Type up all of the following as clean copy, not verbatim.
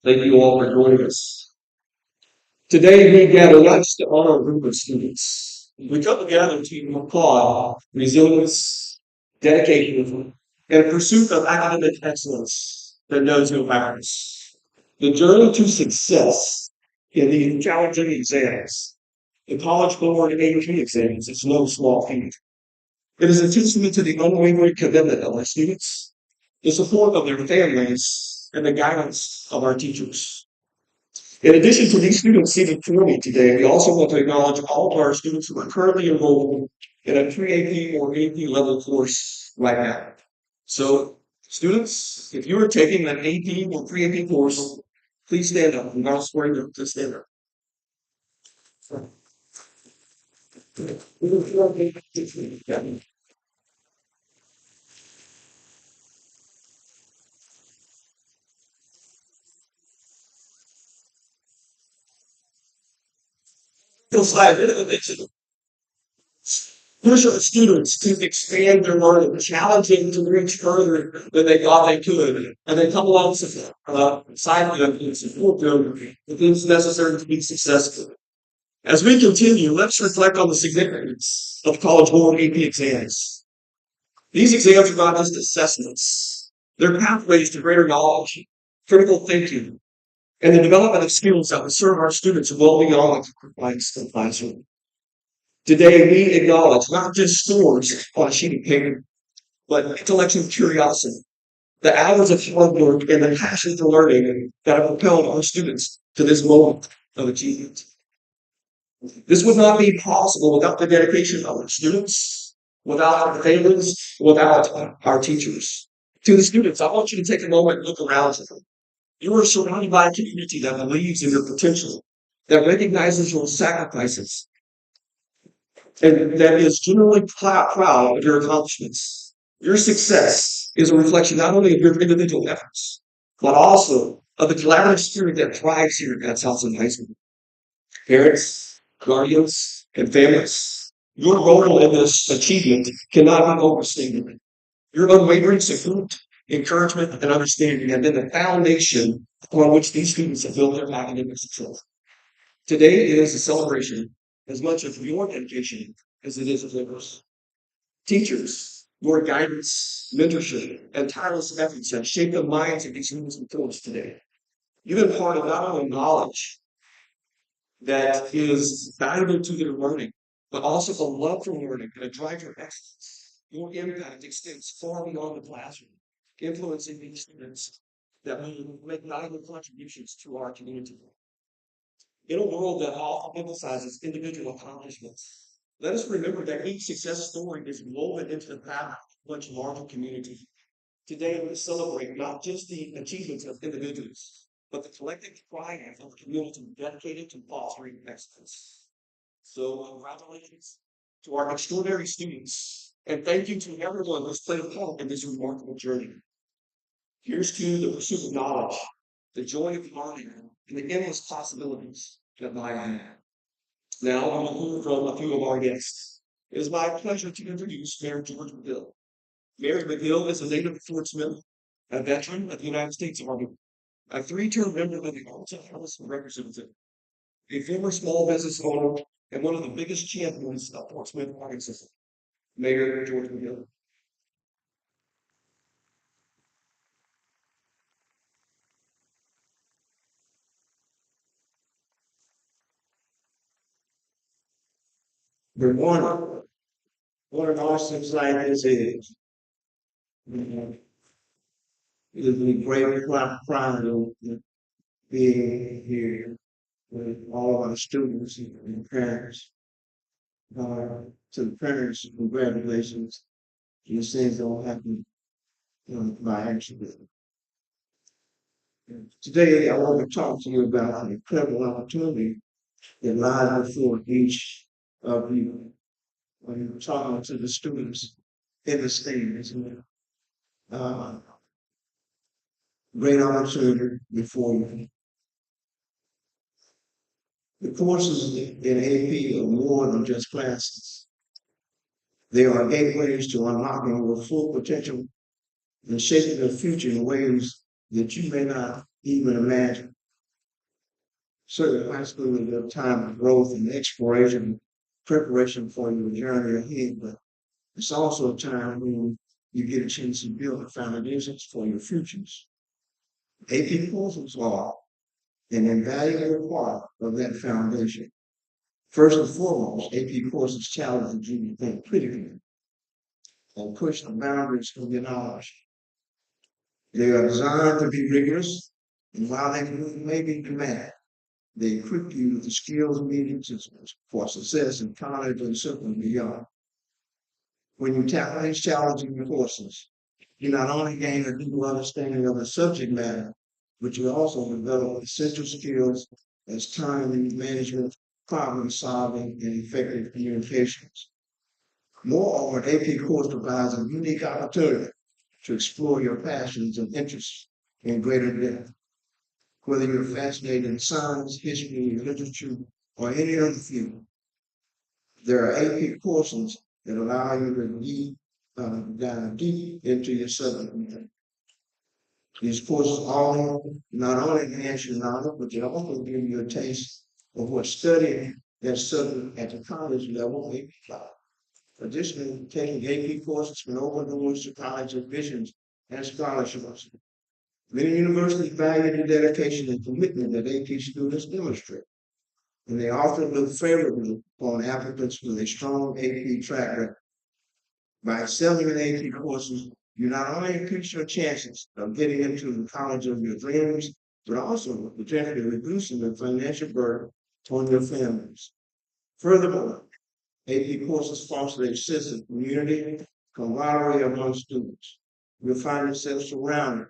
Thank you all for joining us. Today we gather not just to honor a group of students. We come together to applaud resilience, dedication, and pursuit of academic excellence that knows no bounds. The journey to success in these challenging exams, the College Board and AP exams, is no small feat. It is a testament to the unwavering commitment of our students, the support of their families, and the guidance of our teachers. In addition to these students seated before me today, we also want to acknowledge all of our students who are currently enrolled in a pre-AP or AP level course right now. So, students, if you are taking an AP or pre-AP course, please stand up. I'm not swearing to stand up. Feels like push our students to expand their learning, challenging to reach further than they thought they could, and then come along side them and support them with the things necessary to be successful. As we continue, let's reflect on the significance of College Board AP exams. These exams are not just assessments. They're pathways to greater knowledge, critical thinking, and the development of skills that will serve our students well beyond the confines of the classroom. Today, we acknowledge not just scores on a sheet of paper, but intellectual curiosity, the hours of hard work, and the passion for learning that have propelled our students to this moment of achievement. This would not be possible without the dedication of our students, without our families, without our teachers. To the students, I want you to take a moment and look around you. You are surrounded by a community that believes in your potential, that recognizes your sacrifices, and that is generally proud of your accomplishments. Your success is a reflection not only of your individual efforts, but also of the collaborative spirit that thrives here at Southside High School. Parents, guardians, and families, your role in this achievement cannot be overstated. Your unwavering support, encouragement, and understanding have been the foundation upon which these students have built their academic success. Today is a celebration as much of your dedication as it is of theirs. Teachers, your guidance, mentorship, and tireless efforts have shaped the minds of these students and students today. You've imparted not only knowledge that is valuable to their learning, but also a love for learning and a drive for excellence. Your impact extends far beyond the classroom, influencing these students that will make valuable contributions to our community. In a world that often emphasizes individual accomplishments, let us remember that each success story is woven into the fabric of a much larger community. Today, we celebrate not just the achievements of individuals, but the collective triumph of a community dedicated to fostering excellence. So, congratulations to our extraordinary students, and thank you to everyone who's played a part in this remarkable journey. Here's to the pursuit of knowledge, the joy of learning, and the endless possibilities that lie ahead. Now, I will hear from a few of our guests. It is my pleasure to introduce Mayor George McGill. Mayor McGill is a native of Fort Smith, a veteran of the United States Army, a three-term member of the Arkansas House of Representatives, a former small business owner, and one of the biggest champions of Fort Smith, Arkansas. Mayor George McGill. Good morning. What an awesome sight this is. It is a great pride of being here with all of our students and parents. To the parents, congratulations. These things don't happen by accident. Today, I want to talk to you about the incredible opportunity that lies before each of you when you're talking to the students in the state. It's a great opportunity before you. The courses in AP are more than just classes. They are gateways to unlocking your full potential and shaping your future in ways that you may not even imagine. Certainly, high school is a time of growth and exploration, preparation for your journey ahead, but it's also a time when you get a chance to build the foundations for your futures. AP courses are an invaluable part of that foundation. First and foremost, AP courses challenge you to think critically and push the boundaries of your knowledge. They are designed to be rigorous, and while they may be demanding, they equip you with the skills needed for success in college and simply beyond. When you tackle these challenging courses, you not only gain a deeper understanding of the subject matter, but you also develop essential skills as time management, problem solving, and effective communications. Moreover, an AP course provides a unique opportunity to explore your passions and interests in greater depth. Whether you're fascinated in science, history, literature, or any other field, there are AP courses that allow you to dive deep into your subject matter. These courses all not only enhance your knowledge, but they also give you a taste of what studying that subject at the college level may be like. Additionally, taking AP courses can open doors to college admissions and scholarships. Many universities value the dedication and commitment that AP students demonstrate, and they often look favorably upon applicants with a strong AP track record. By excelling in AP courses, you not only increase your chances of getting into the college of your dreams, but also potentially reducing the financial burden on your families. Furthermore, AP courses foster a sense of community, camaraderie among students. You'll find yourself surrounded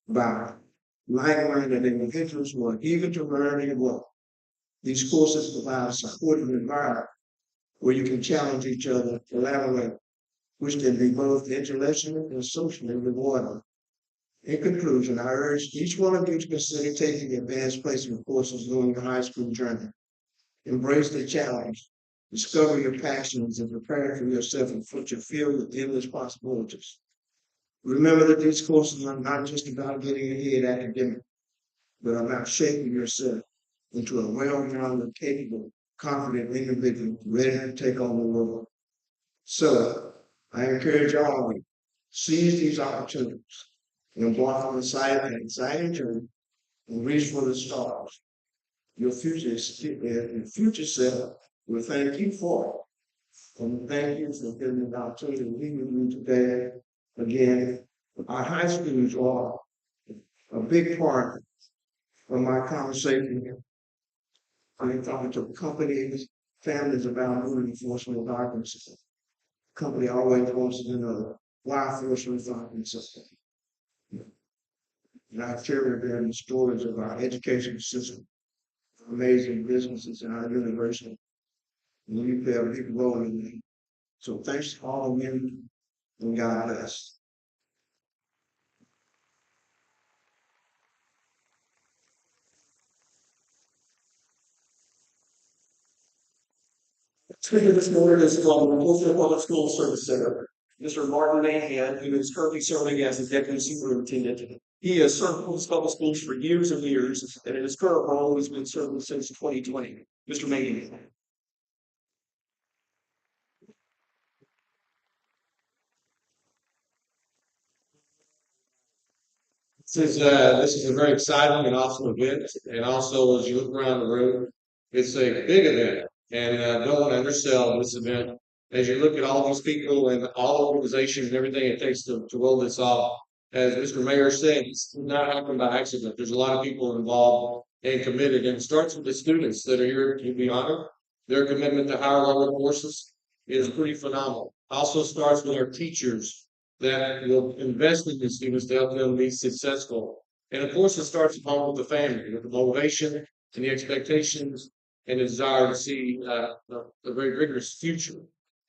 by like-minded individuals who are eager to learn and grow. These courses provide a supportive environment where you can challenge each other, collaborate, which can be both intellectually and socially rewarding. In conclusion, I urge each one of you to consider taking advanced placement courses during your high school journey. Embrace the challenge, discover your passions, and prepare for yourself and put your field with endless possibilities. Remember that these courses are not just about getting ahead academically, but about shaping yourself into a well-rounded, capable, confident individual ready to take on the world. So, I encourage all of you, seize these opportunities and embark on an exciting journey and reach for the stars. Your future self will thank you for it. And thank you for giving me the opportunity to be with you today. Again, our high schools are a big part of my conversation. I'm talking to companies, families about moving enforcement documents. Company always wants to know why enforcement documents. And I share with them the stories of our education system, amazing businesses in our university. And we play a big role in that. So thanks to all of you, and God bless. Speaker this morning is from the Colville Public School Service Center, Mr. Martin Mahan, who is currently serving as the Deputy Superintendent. He has served Colville Public Schools for years and years, and in his current role, he's been serving since 2020. Mr. Mahan. This is a very exciting and awesome event, and also as you look around the room, it's a big event, and don't want to undersell this event. As you look at all these people and all organizations and everything it takes to roll this off, as Mr. Mayor said, it's not happening by accident. There's a lot of people involved and committed, and it starts with the students that are here to be honored. Their commitment to higher level courses is pretty phenomenal. Also starts with our teachers that will invest in the students to help them be successful. And of course, it starts at home with the family, with the motivation and the expectations and the desire to see a very rigorous future.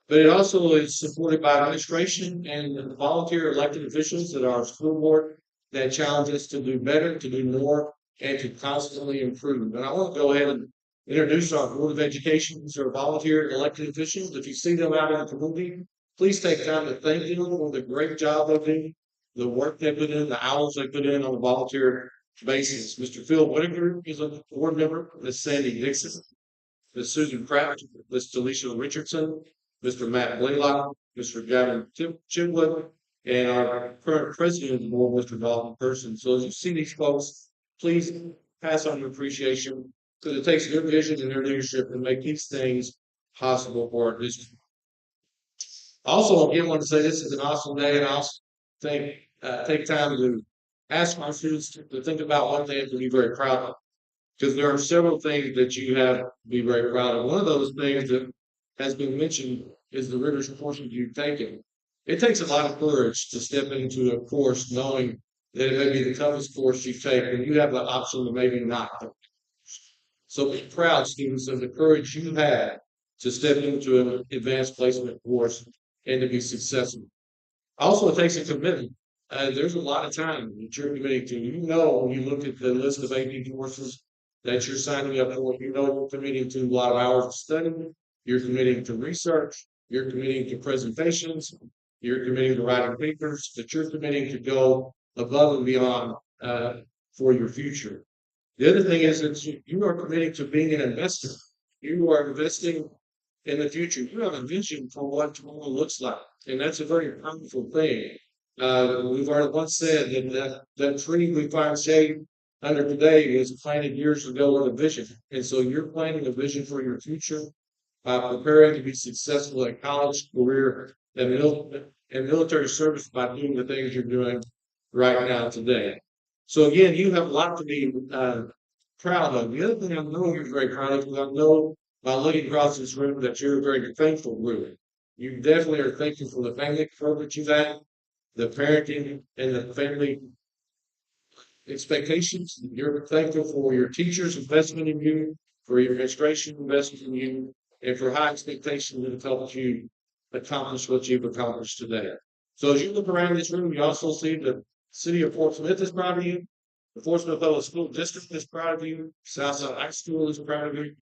But it also is supported by administration and the volunteer elected officials at our school board that challenge us to do better, to do more, and to constantly improve. And I want to go ahead and introduce our Board of Education, these are volunteer elected officials. If you see them out in the community, please take time to thank them for the great job they do, the work they put in, the hours they put in on the volunteer basis. Mr. Phil Whitaker is a board member, Ms. Sandy Dixon, Ms. Susan Pratt, Ms. Delisha Richardson, Mr. Matt Blaylock, Mr. Gavin Chimwood, and our current president of the board, Mr. Dalton Person. So as you see these folks, please pass on your appreciation because it takes their vision and their leadership to make these things possible for our district. Also, again, want to say this is an awesome day, and I also think take time to ask our students to think about what they have to be very proud of, because there are several things that you have to be very proud of. One of those things that has been mentioned is the rigorous courses you've taken. It takes a lot of courage to step into a course knowing that it may be the toughest course you take, and you have the option to maybe not. So be proud, students, of the courage you had to step into an advanced placement course and to be successful. Also, it takes a commitment. There's a lot of time that you're committing to. You know, when you look at the list of AP courses that you're signing up for, you know you're committing to a lot of hours of study. You're committing to research. You're committing to presentations. You're committing to writing papers. That you're committing to go above and beyond for your future. The other thing is that you are committing to being an investor. You are investing in the future. You have a vision for what tomorrow looks like, and that's a very powerful thing. We've already once said that tree we find shade under today was planted years ago with a vision, and so you're planting a vision for your future, preparing to be successful at college, career, and military service by doing the things you're doing right now today. So again, you have a lot to be proud of. The other thing I know you're very proud of is I know by looking across this room that you're very thankful room. You definitely are thankful for the family support that you've had, the parenting and the family expectations. You're thankful for your teachers' investment in you, for your administration investment in you, and for high expectations that have helped you accomplish what you've accomplished today. So as you look around this room, you also see the city of Fort Smith is proud of you. The Fort Smith Public School District is proud of you. Southside Highschool is proud of you.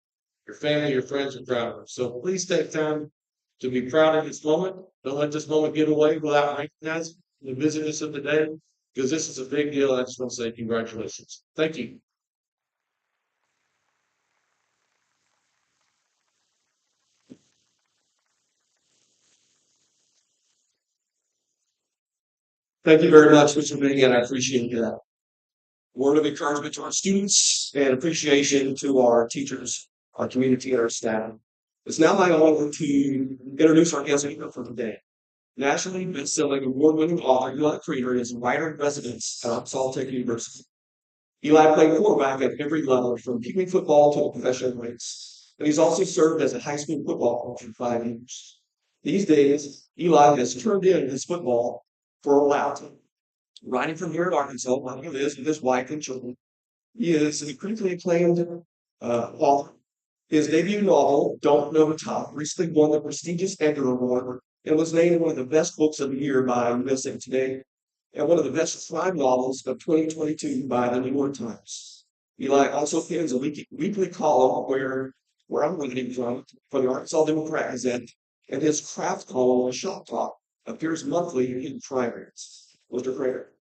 Your family, your friends are proud of you. So please take time to be proud of this moment. Don't let this moment get away without recognizing the busyness of the day, because this is a big deal. I just want to say congratulations. Thank you. Thank you very much, Mr. Bing, and I appreciate that. Word of encouragement to our students and appreciation to our teachers, our community, and our staff. It's now my honor to introduce our guest speaker for today. Nationally best-selling award-winning author Eli Creeder is a writer in residence at Salt Lake University. Eli played quarterback at every level, from pee football to the professional ranks, and he's also served as a high school football coach for 5 years. These days, Eli has turned in his football for a while. Writing from here in Arkansas, where he lives with his wife and children, he is a critically acclaimed author. His debut novel, Don't Know Tough, recently won the prestigious Edgar Award and was named one of the best books of the year by USA Today and one of the best crime novels of 2022 by the New York Times. Eli also pens a weekly column where I'm reading from for the Arkansas Democrat Gazette, and his craft column, Shop Talk, appears monthly in primaries. Mr. Crater.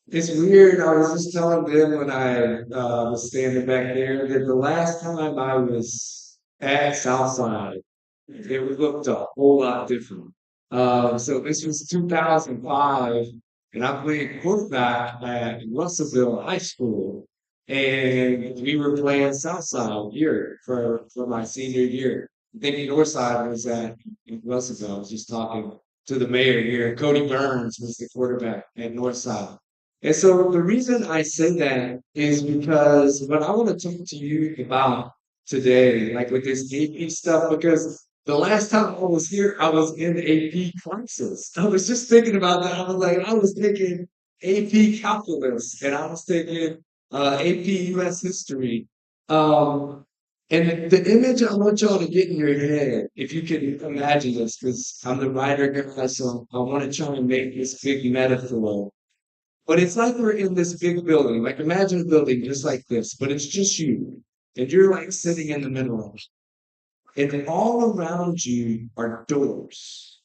It's weird. I was just telling them when I was standing back there that the last time I was at Southside, it looked a whole lot different. So this was 2005, and I played quarterback at Russellville High School, and we were playing Southside here for my senior year. I think Northside was at Russellville. I was just talking to the mayor here. Cody Burns was the quarterback at Northside. And so the reason I say that is because what I want to talk to you about today, like with this AP stuff, because the last time I was here, I was in AP classes. I was just thinking about that. I was like, I was taking AP calculus and I was taking AP US history. Um, and the image I want y'all to get in your head, if you can imagine this, because I'm the writer guy, so I want to try and make this big metaphor. But it's like we're in this big building. Like imagine a building just like this, but it's just you. And you're like sitting in the middle of it. And all around you are doors.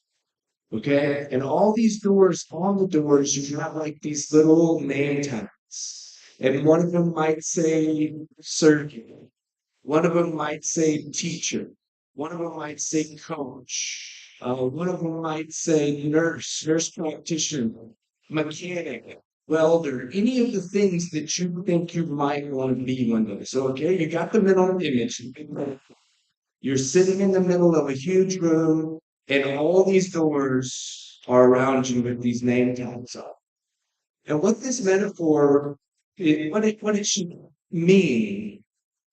Okay? And all these doors, on the doors, you have like these little name tags. And one of them might say surgeon. One of them might say teacher. One of them might say coach. One of them might say nurse, nurse practitioner, mechanic, welder, any of the things that you think you might want to be one day. So, okay, you got the mental image. You're sitting in the middle of a huge room, and all these doors are around you with these name tags up. And what this metaphor, what it should mean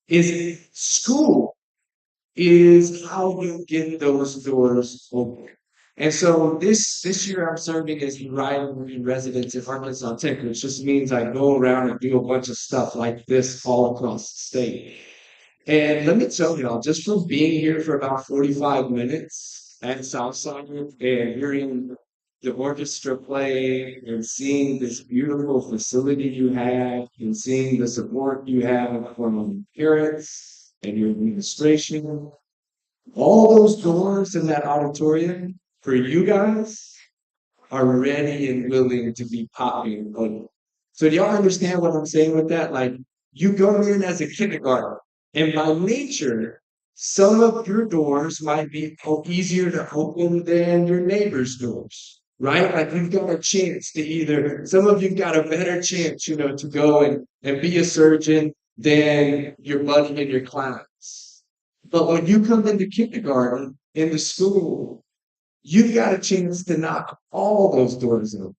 is school is how you get those doors open. And so this year I'm serving as writing residence in Arkansas Tech, which just means I go around and do a bunch of stuff like this all across the state. And let me tell y'all, just from being here for about 45 minutes at Southside and hearing the orchestra play and seeing this beautiful facility you have and seeing the support you have from parents and your administration, all those doors in that auditorium for you guys are ready and willing to be popping open. So do y'all understand what I'm saying with that? Like you go in as a kindergarten, and by nature, some of your doors might be easier to open than your neighbor's doors, right? Like you've got a chance to either, some of you got a better chance, to go and be a surgeon than your buddy in your class. But when you come into kindergarten, into school, you've got a chance to knock all those doors open.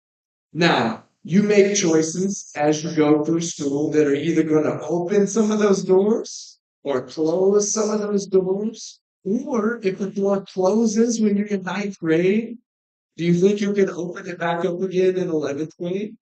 Now, you make choices as you go through school that are either going to open some of those doors or close some of those doors. Or if the door closes when you're in ninth grade, do you think you can open it back up again in 11th grade?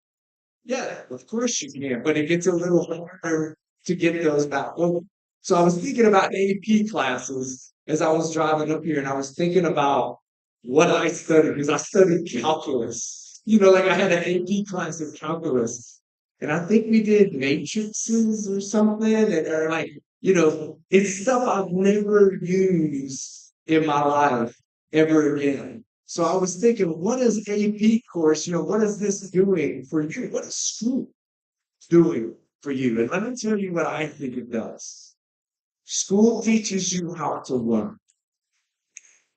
Yeah, of course you can, but it gets a little harder to get those back open. So I was thinking about AP classes as I was driving up here, and I was thinking about what I studied because I studied calculus. Like I had an AP class of calculus, and I think we did matrices or something, and they're like, it's stuff I've never used in my life ever again. So I was thinking, what is AP course? What is this doing for you? What is school doing for you? And let me tell you what I think it does. School teaches you how to learn.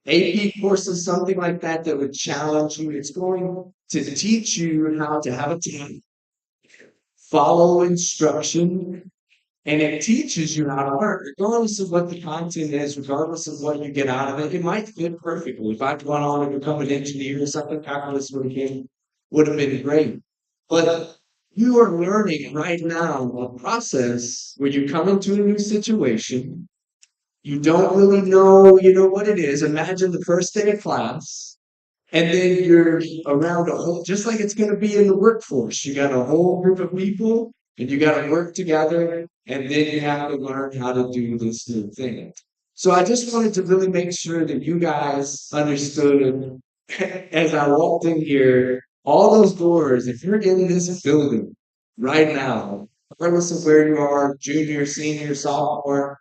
AP course is something like that would challenge you. It's going to teach you how to have a team, follow instruction, and it teaches you how to learn, regardless of what the content is, regardless of what you get out of it. It might fit perfectly. If I'd gone on and become an engineer or something, calculus would have been great. But you are learning right now a process where you come into a new situation. You don't really know, what it is. Imagine the first day of class, and then you're around a whole, just like it's going to be in the workforce. You got a whole group of people, and you got to work together, and then you have to learn how to do this new thing. So I just wanted to really make sure that you guys understood as I walked in here, all those doors, if you're in this building right now, regardless of where you are, junior, senior, sophomore,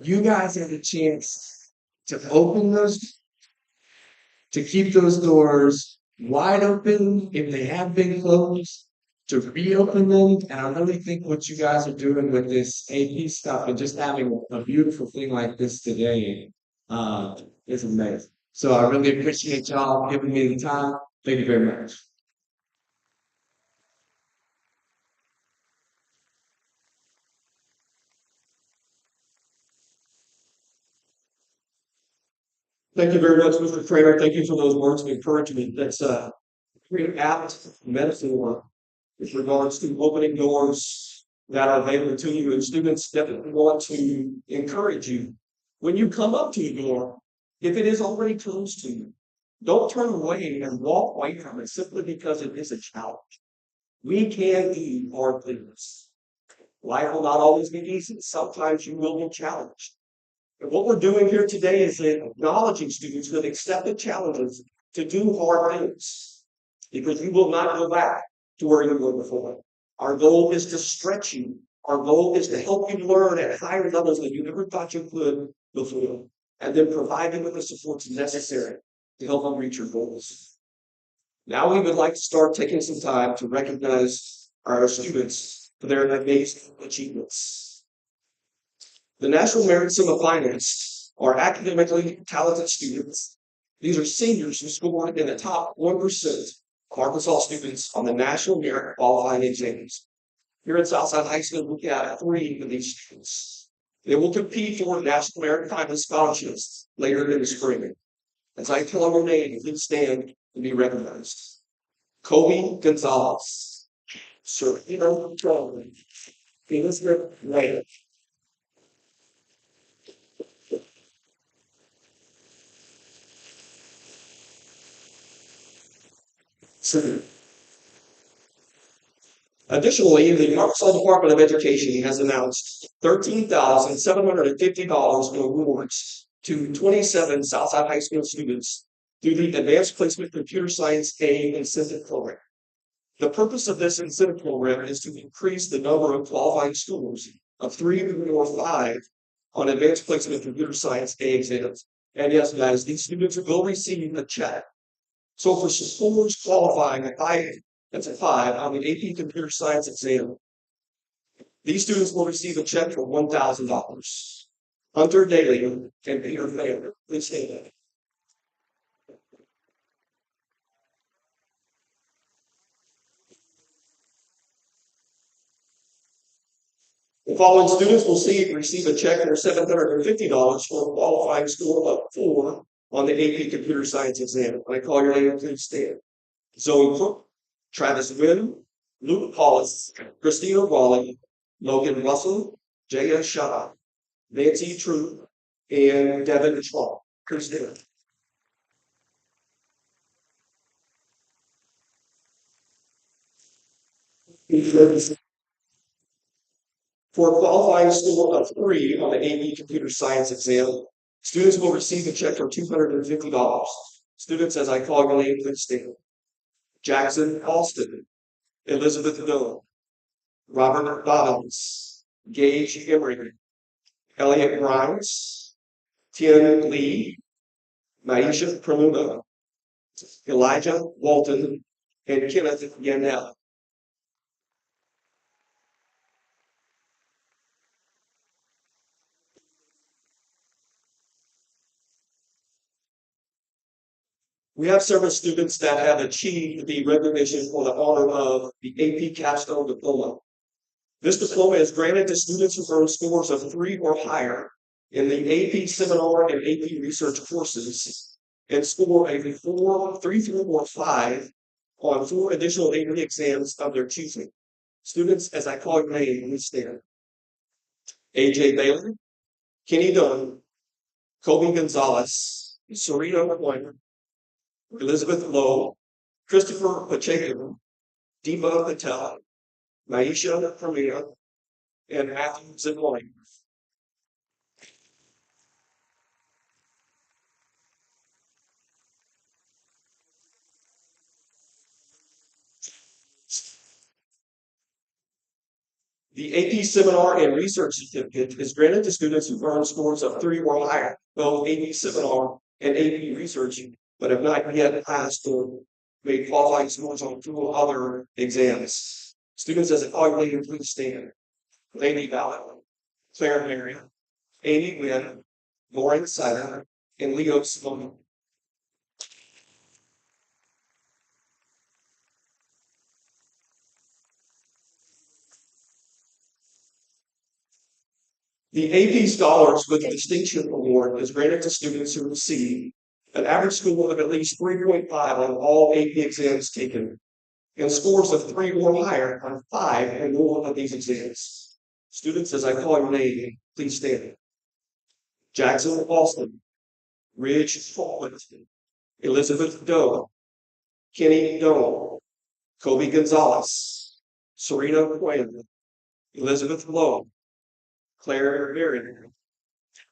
you guys have a chance to open those, to keep those doors wide open if they have been closed, to reopen them. And I really think what you guys are doing with this AP stuff and just having a beautiful thing like this today is amazing. So I really appreciate y'all giving me the time. Thank you very much. Thank you very much, Mr. Kramer. Thank you for those words of encouragement. That's a pretty apt metaphor with regards to opening doors that are available to you. And students definitely want to encourage you. When you come up to the door, if it is already closed to you, don't turn away and walk away from it simply because it is a challenge. We can do hard things. Life will not always be easy. Sometimes you will be challenged. And what we're doing here today is acknowledging students that accept the challenges to do hard things because you will not go back to where you were before. Our goal is to stretch you. Our goal is to help you learn at higher levels than you never thought you could before. and then provide you with the supports necessary to help you reach your goals. Now we would like to start taking some time to recognize our students for their amazing achievements. The National Merit Summa Finalists are academically talented students. These are seniors who scored in the top 1% of Arkansas students on the National Merit Qualifying Exams. Here at Southside High School, we have 3 of these students. They will compete for National Merit Finalist scholarships later in the spring. As I tell them their name, please stand and be recognized. Kobe Gonzalez, Serena Jones, Elizabeth Wright, Additionally, the Arkansas Department of Education has announced $13,750 in awards to 27 Southside High School students through the Advanced Placement Computer Science A Incentive Program. The purpose of this incentive program is to increase the number of qualifying scores of 3 or 5 on Advanced Placement Computer Science A exams. And yes, guys, these students will receive a check. So for scores qualifying at 5 on the AP Computer Science exam, these students will receive a check for $1,000. Hunter Daly and Peter Fair, please say that. The following students will receive a check for $750 for a qualifying score of 4 on the AP Computer Science exam. When I call your name, please stand. Zoe Cook, Travis Wynn, Luke Hollis, Christina Raleigh, Logan Russell, Jaya Shah, Nancy True, and Devin Trump. Christina. For a qualifying score of 3 on the AP Computer Science exam, students will receive a check for $250. Students, as I call your name, please stand. Jackson Austin, Elizabeth Miller, Robert Dobbins, Gage Emery, Elliot Grimes, Tien Lee, Maisha Pramuna, Elijah Walton, and Kenneth Yanell. We have several students that have achieved the recognition for the honor of the AP Capstone Diploma. This diploma is granted to students who earn scores of 3 or higher in the AP Seminar and AP Research courses and score a 3, 4, or 5 on 4 additional AP exams of their choosing. Students, as I call your name, please stand. AJ Bailey, Kenny Dunn, Kobe Gonzalez, Serena McWhorter, Elizabeth Lowe, Christopher Pacheco, Deepa Patel, Maisha Premia, and Matthew Zipline. The AP Seminar and Research Certificate is granted to students who earn scores of 3 or higher, both AP Seminar and AP Research, but have not yet passed or made qualifying scores on 2 other exams. Students, as a call, please stand. Lady Ballot, Claire Marion, Amy Wynn, Lauren Sider, and Leo Sloan. The AP Scholars with Distinction Award is granted to students who receive an average score of at least 3.5 on all AP exams taken, and scores of 3 or higher on 5 and more of these exams. Students, as I call your name, please stand. Jackson Austin, Ridge Falkland, Elizabeth Doe, Kenny Doe, Kobe Gonzalez, Serena Quinn, Elizabeth Lowe, Claire Marion,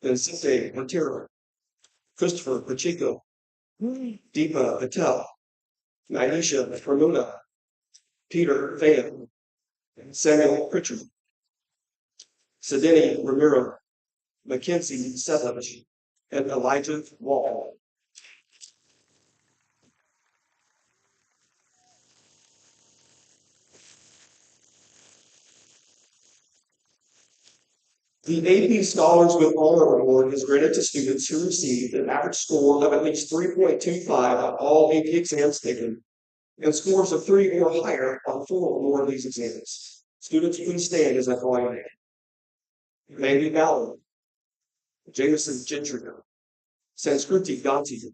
Vincente Montero, Christopher Pacheco, Deepa Patel, Maisha Ramuna, Peter Van, Samuel Pritchard, Sedini Ramiro, Mackenzie Settlage, and Elijah Wall. The AP Scholars with Honor Award is granted to students who received an average score of at least 3.25 on all AP exams taken and scores of 3 or higher on 4 or more of these exams. Students, please stand as I call your name. Mandy Ballard, Jameson Gentry, Sanskriti Gandhi,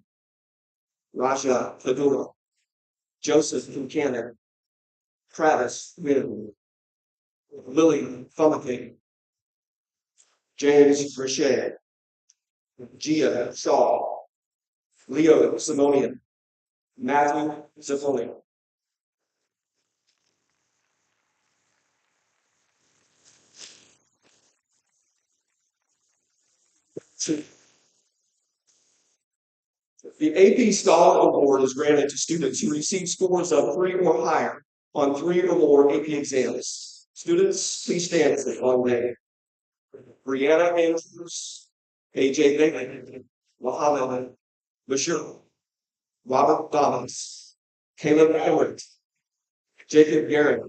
Raja Fedora, Joseph Buchanan, Travis Wynn, Lily Fumake, James Richet, Gia Shaw, Leo Simonian, Matthew Zaffoni. The AP Scholar Award is granted to students who receive scores of 3 or higher on 3 or more AP exams. Students, please stand as they call your name. Brianna Andrews, AJ Bailey, Mohammed Bashir, Robert Dobbins, Caleb Everett, Jacob Garrett,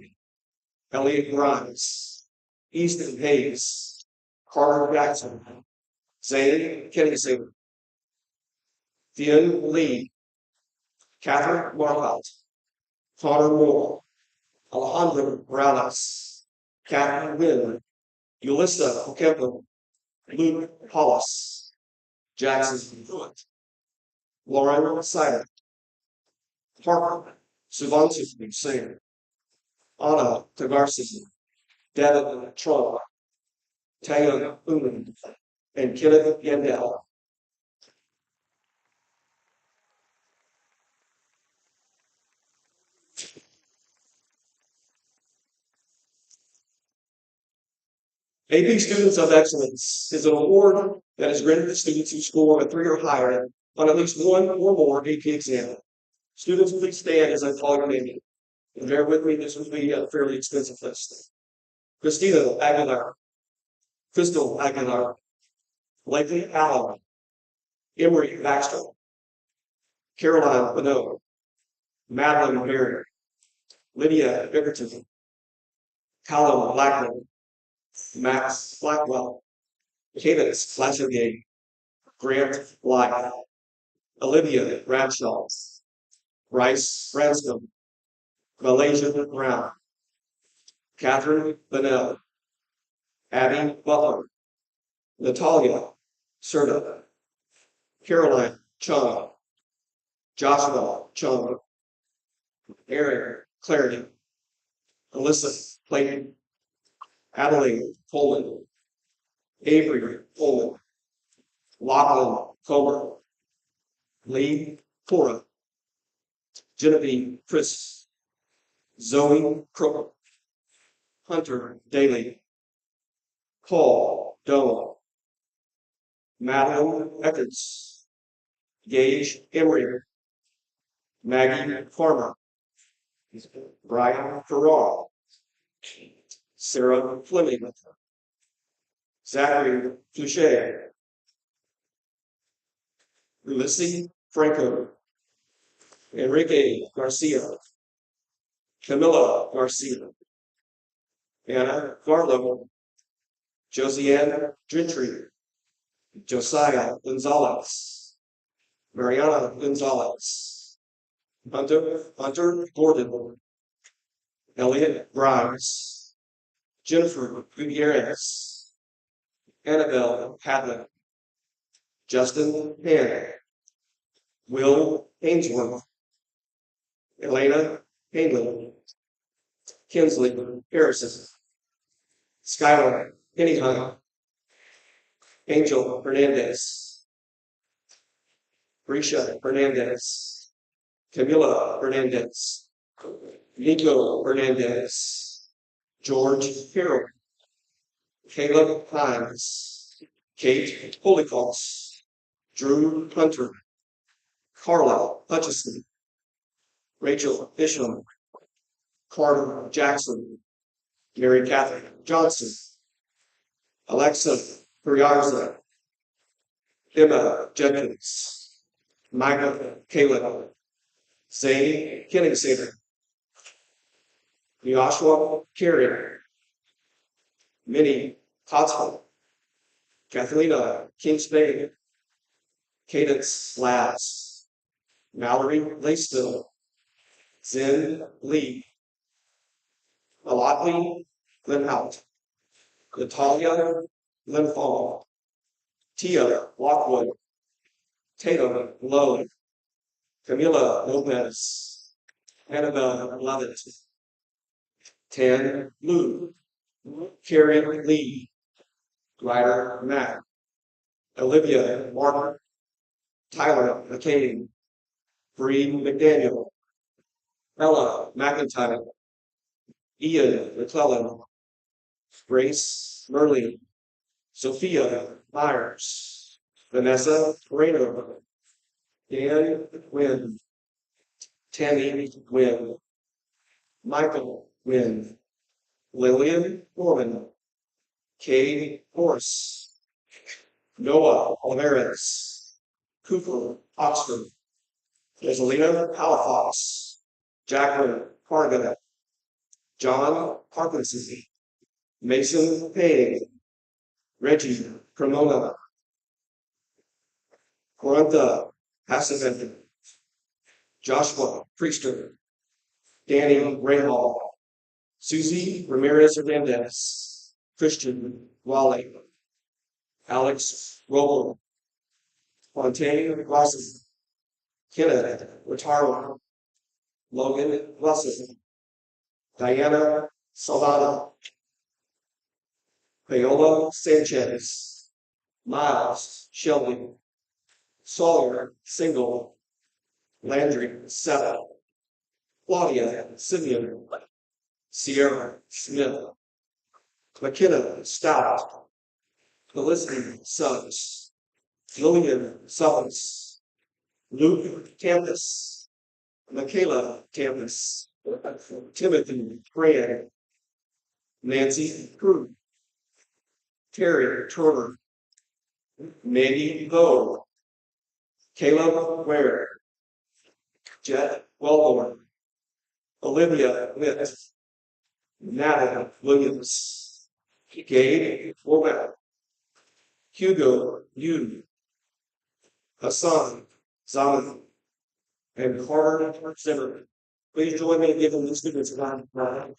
Elliot Grimes, Easton Hayes, Carter Jackson, Zane Kennedy, Theon Lee, Catherine Marcotte, Connor Moore, Alejandro Morales, Catherine Wynn, Ulissa Okempo, Luke Hollis, Jackson Pruitt, Lauren Sider, Harper Suvantu Singh, Anna Tagarsi, Devin Trump, Taya Uman, and Kenneth Yandel. AP Students of Excellence is an award that is granted to students who score a 3 or higher on at least 1 or more AP exams. Students, please stand as I call your name. And bear with me, this would be a fairly expensive list. Christina Aguilar, Crystal Aguilar, Blakely Allen, Emery Baxter, Caroline Bonneau, Madeline Berry, Lydia Bickerton, Colin Blackman, Max Blackwell, Cadence Flashegate, Grant Black, Olivia Bradshaw, Bryce Branscombe, Malaysia Brown, Catherine Bennell, Abby Butler, Natalia Serta, Caroline Chung, Joshua Chung, Eric Clarity, Alyssa Clayton, Adeline Coleman, Avery Coleman, Lachlan Comer, Lee Cora, Genevieve Chris, Zoe Crook, Hunter Daly, Paul Doe, Madeline Eckarts, Gage Emery, Maggie Farmer, Brian Farrar, Sarah Fleming, Zachary Fouché, Ulysses Franco, Enrique Garcia, Camilla Garcia, Anna Garlow, Josiane Gentry, Josiah Gonzalez, Mariana Gonzalez, Hunter Gordon, Elliot Grimes, Jennifer Gutierrez, Annabelle Hadley, Justin Hanna, Will Ainsworth, Elena Hanley, Kinsley Harrison, Skylar Pennyhunt, Angel Hernandez, Risha Hernandez, Camila Hernandez, Nico Hernandez, George Carroll, Caleb Hines, Kate Holycross, Drew Hunter, Carla Hutchison, Rachel Isham, Carter Jackson, Mary Catherine Johnson, Alexa Perriarza, Emma Jenkins, Micah Caleb, Zane Kenningsater, Joshua Carrier, Minnie Cotswell, Kathlina King-Spade, Cadence Labs, Mallory Laceville, Zen Lee, Alotli Linhout, Natalia Linfall, Tia Lockwood, Tatum Lowe, Camila Lopez, Annabelle Lovett, Tan Lu, Karen Lee, Ryder Mack, Olivia Martin, Tyler McCain, Bree McDaniel, Ella McIntyre, Ian McClellan, Grace Merley, Sophia Myers, Vanessa Rayner, Dan Wynn, Tammy Wynn, Michael Wynn, Lillian Norman, Kay Morse, Noah Olivares, Cooper Oxford, Rosalina Palafox, Jacqueline Cargan, John Parkinson, Mason Payne, Reggie Cremona, Corintha Hassavan, Joshua Priester, Danny Rahal, Susie Ramirez Hernandez, Christian Wally, Alex Roble, Fontaine Rosses, Kenneth Rotaro, Logan Russell, Diana Salvado, Paola Sanchez, Miles Shelby, Sawyer Single, Landry Setta, Claudia Simeon, Sierra Smith, McKenna Stout, Felicity Suggs, Lillian Summers, Luke Campus, Michaela Campus, Timothy Cran, Nancy Crew, Terry Turner, Mandy Lowe, Caleb Ware, Jet Wellborn, Olivia Witt, Natalie Williams, Gabe Womack, Hugo Yoon, Hassan Zaman, and Carter Zimmerman. Please join me in giving these students a round of applause.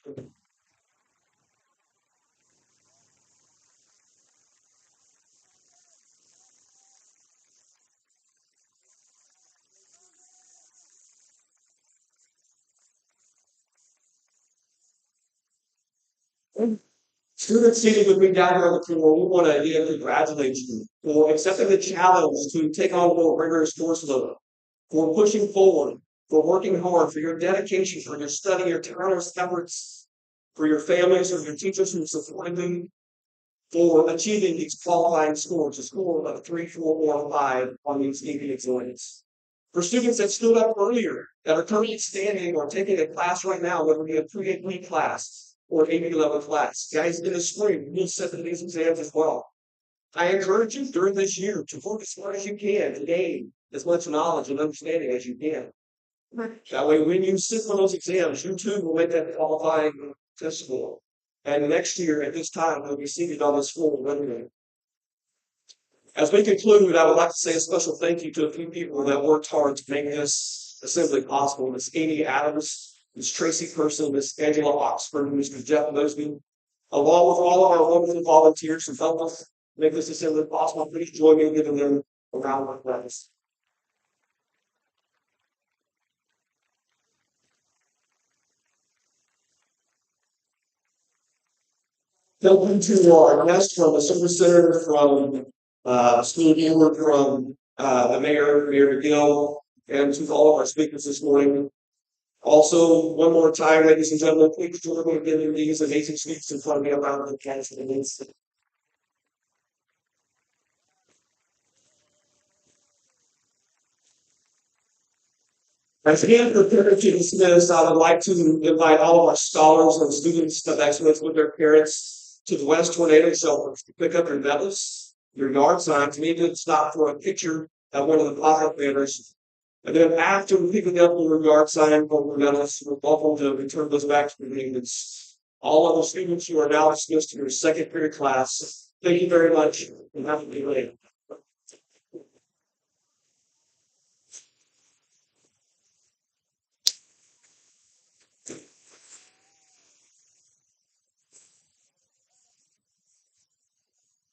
Students seated with me down here on the floor, we want to again congratulate you for accepting the challenge to take on a more rigorous course load, for pushing forward, for working hard, for your dedication, for your study, your tireless efforts, for your families and your teachers who supported you, for achieving these qualifying scores, a score of 3, 4, or 5 on these AP exams. For students that stood up earlier, that are currently standing or taking a class right now, whether it be a pre-AP class or AP level class, guys in the spring, you'll sit for these exams as well. I encourage you during this year to work as hard as you can to gain as much knowledge and understanding as you can. That way, when you sit for those exams, you too will make that qualifying test score. And next year at this time, we'll be seated on this floor with. As we conclude, I would like to say a special thank you to a few people that worked hard to make this assembly possible. Miss Amy Adams, Miss Tracy Person, Miss Angela Oxford, Mr. Jeff Mosby, along with all of our wonderful volunteers who helped us make this assembly possible. Please join me in giving them a round of applause. Thank you to our guests from the Service Center, from School Board, from the Mayor McGill, and to all of our speakers this morning. Also, one more time, ladies and gentlemen, please join me in giving these amazing speakers in front of me around the campus. As we prepare to dismiss, I would like to invite all of our scholars and students of excellence with their parents to the West Tornado Shelter to pick up their medals your yard signs. We need to stop for a picture at one of the pop-up banners. And then after picking up the yard sign, what we're going to welcome to return those back to the maintenance. All of the students who are now dismissed to your second period class, thank you very much and have a good day.